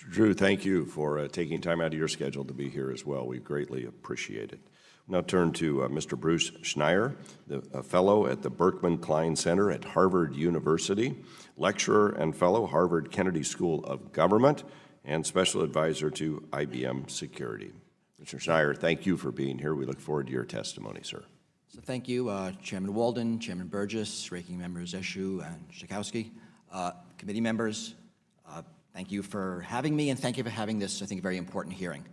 Drew, thank you for taking time out of your schedule to be here as well. We greatly appreciate it. Now turn to Mr. Bruce Schneier, a fellow at the Berkman Klein Center at Harvard University, lecturer and fellow, Harvard Kennedy School of Government, and special advisor to IBM Security. Mr. Schneier, thank you for being here. We look forward to your testimony, sir. So thank you, Chairman Walden, Chairman Burgess, Ranking Members Eshu and Schakowsky, committee members. Thank you for having me, and thank you for having this, I think, very important hearing.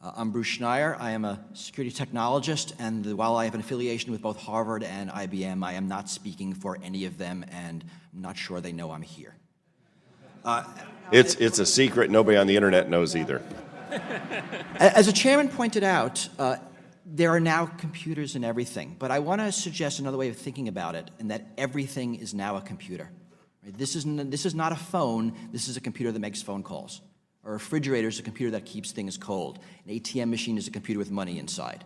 I'm Bruce Schneier. I am a security technologist, and while I have an affiliation with both Harvard and IBM, I am not speaking for any of them, and I'm not sure they know I'm here. It's a secret nobody on the internet knows either. As the chairman pointed out, there are now computers in everything, but I want to suggest another way of thinking about it, and that everything is now a computer. Right? This is not a phone. This is a computer that makes phone calls. A refrigerator is a computer that keeps things cold. An ATM machine is a computer with money inside.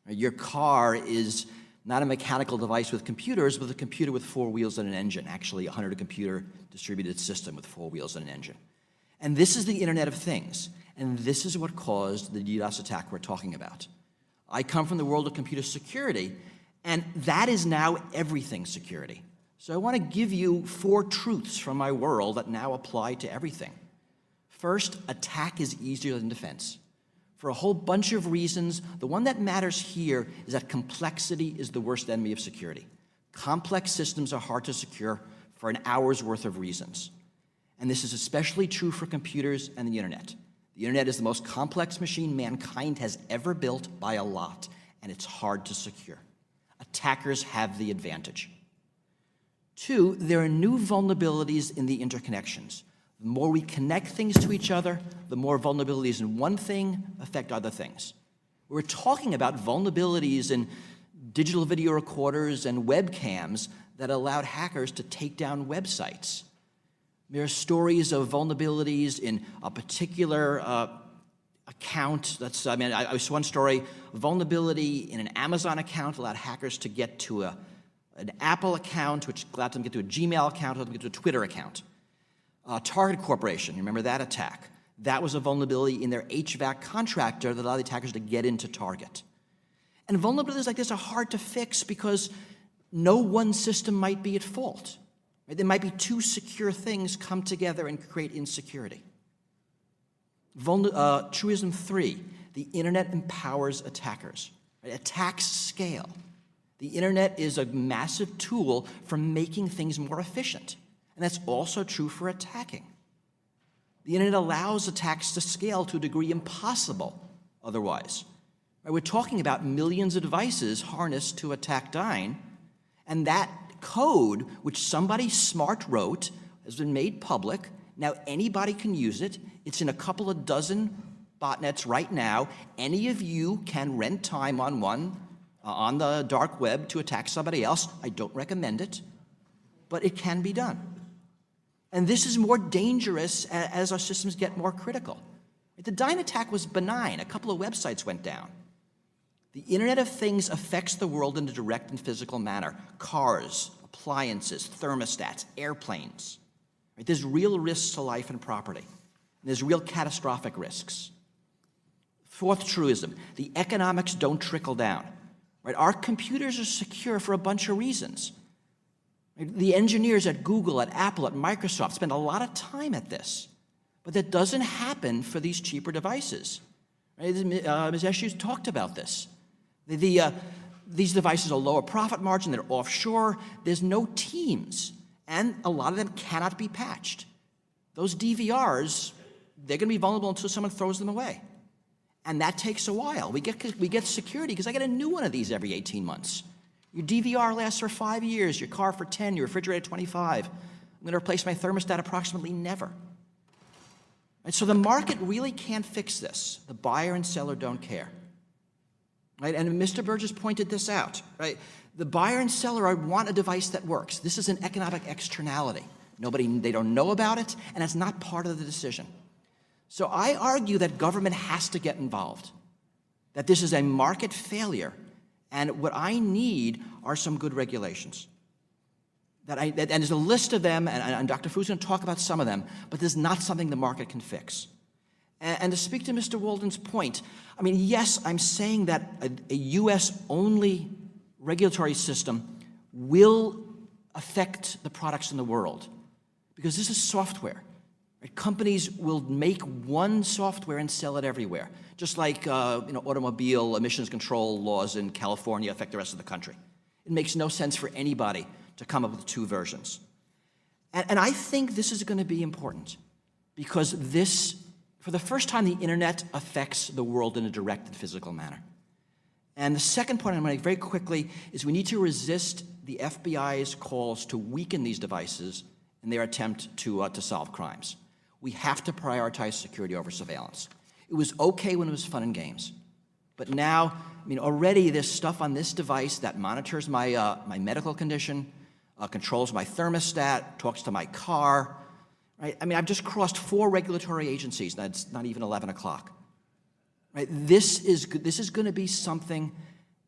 Right? Your car is not a mechanical device with computers, but a computer with 4 wheels and an engine, actually a 100-computer distributed system with 4 wheels and an engine. And this is the Internet of Things, and this is what caused the DDoS attack we're talking about. I come from the world of computer security, and that is now everything security. So I want to give you 4 truths from my world that now apply to everything. First, attack is easier than defense. For a whole bunch of reasons, the one that matters here is that complexity is the worst enemy of security. Complex systems are hard to secure for an hour's worth of reasons. And this is especially true for computers and the internet. The internet is the most complex machine mankind has ever built by a lot, and it's hard to secure. Attackers have the advantage. 2, there are new vulnerabilities in the interconnections. The more we connect things to each other, the more vulnerabilities in one thing affect other things. We're talking about vulnerabilities in digital video recorders and webcams that allowed hackers to take down websites. There are stories of vulnerabilities in a particular account. I saw one story, vulnerability in an Amazon account allowed hackers to get to an Apple account, which allowed them to get to a Gmail account, allowed them to get to a Twitter account. Target Corporation, you remember that attack? That was a vulnerability in their HVAC contractor that allowed the attackers to get into Target. And vulnerabilities like this are hard to fix because no one system might be at fault. Right? There might be 2 secure things come together and create insecurity. Truism 3, the internet empowers attackers. Right? Attacks scale. The internet is a massive tool for making things more efficient. And that's also true for attacking. The internet allows attacks to scale to a degree impossible otherwise. Right? We're talking about millions of devices harnessed to attack Dyne, and that code, which somebody smart wrote, has been made public. Now anybody can use it. It's in a couple of dozen botnets right now. Any of you can rent time on one on the dark web to attack somebody else. I don't recommend it, but it can be done. And this is more dangerous as our systems get more critical. The Dyne attack was benign. A couple of websites went down. The Internet of Things affects the world in a direct and physical manner. Cars, appliances, thermostats, airplanes. Right? There's real risks to life and property. And there's real catastrophic risks. 4th truism, the economics don't trickle down. Right? Our computers are secure for a bunch of reasons. The engineers at Google, at Apple, at Microsoft spend a lot of time at this. But that doesn't happen for these cheaper devices. Right? Ms. Eshu talked about this. These devices are lower profit margin, they're offshore, there's no teams, and a lot of them cannot be patched. Those DVRs, they're going to be vulnerable until someone throws them away. And that takes a while. We get security because I get a new one of these every 18 months. Your DVR lasts for 5 years, your car for 10, your refrigerator 25. I'm going to replace my thermostat approximately never. Right, so the market really can't fix this. The buyer and seller don't care. Right, and Mr. Burgess pointed this out. Right? The buyer and seller want a device that works. This is an economic externality. They don't know about it, and it's not part of the decision. So I argue that government has to get involved, that this is a market failure, and what I need are some good regulations. And there's a list of them, and Dr. Fu's going to talk about some of them, but there's not something the market can fix. And to speak to Mr. Walden's point, I mean, yes, I'm saying that a U.S.-only regulatory system will affect the products in the world, because this is software. Right? Companies will make one software and sell it everywhere, just like automobile emissions control laws in California affect the rest of the country. It makes no sense for anybody to come up with two versions. And I think this is going to be important, because this, for the first time, the internet affects the world in a direct and physical manner. And the second point I'm going to make very quickly is we need to resist the FBI's calls to weaken these devices in their attempt to solve crimes. We have to prioritize security over surveillance. It was okay when it was fun and games. But now, I mean, already there's stuff on this device that monitors my, my medical condition, controls my thermostat, talks to my car. Right? I mean, I've just crossed 4 regulatory agencies, and it's not even 11 o'clock. Right? This is going to be something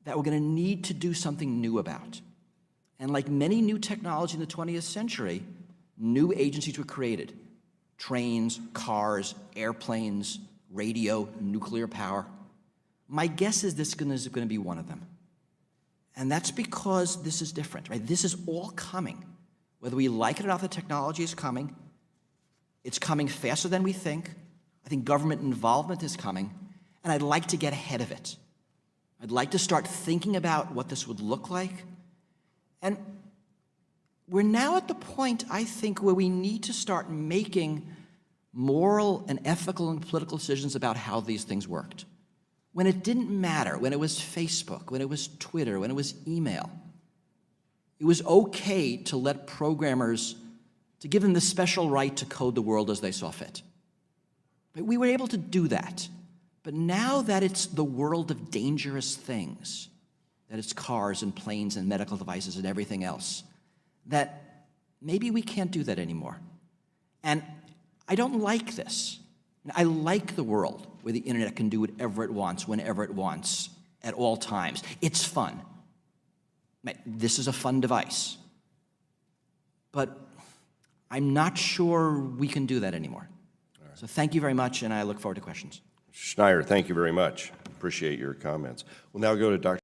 that we're going to need to do something new about. And like many new technology in the 20th century, new agencies were created. Trains, cars, airplanes, radio, nuclear power. My guess is this is going to be one of them. And that's because this is different, right? This is all coming. Whether we like it or not, the technology is coming. It's coming faster than we think. I think government involvement is coming. And I'd like to get ahead of it. I'd like to start thinking about what this would look like. And we're now at the point, I think, where we need to start making moral and ethical and political decisions about how these things worked. When it didn't matter, when it was Facebook, when it was Twitter, when it was email, it was okay to let programmers, to give them the special right to code the world as they saw fit. But we were able to do that. But now that it's the world of dangerous things, that it's cars and planes and medical devices and everything else, that maybe we can't do that anymore. And I don't like this. I like the world where the internet can do whatever it wants, whenever it wants, at all times. It's fun. This is a fun device. But I'm not sure we can do that anymore. Right. So thank you very much, and I look forward to questions. Schneier, thank you very much. Appreciate your comments. We'll now go to Dr.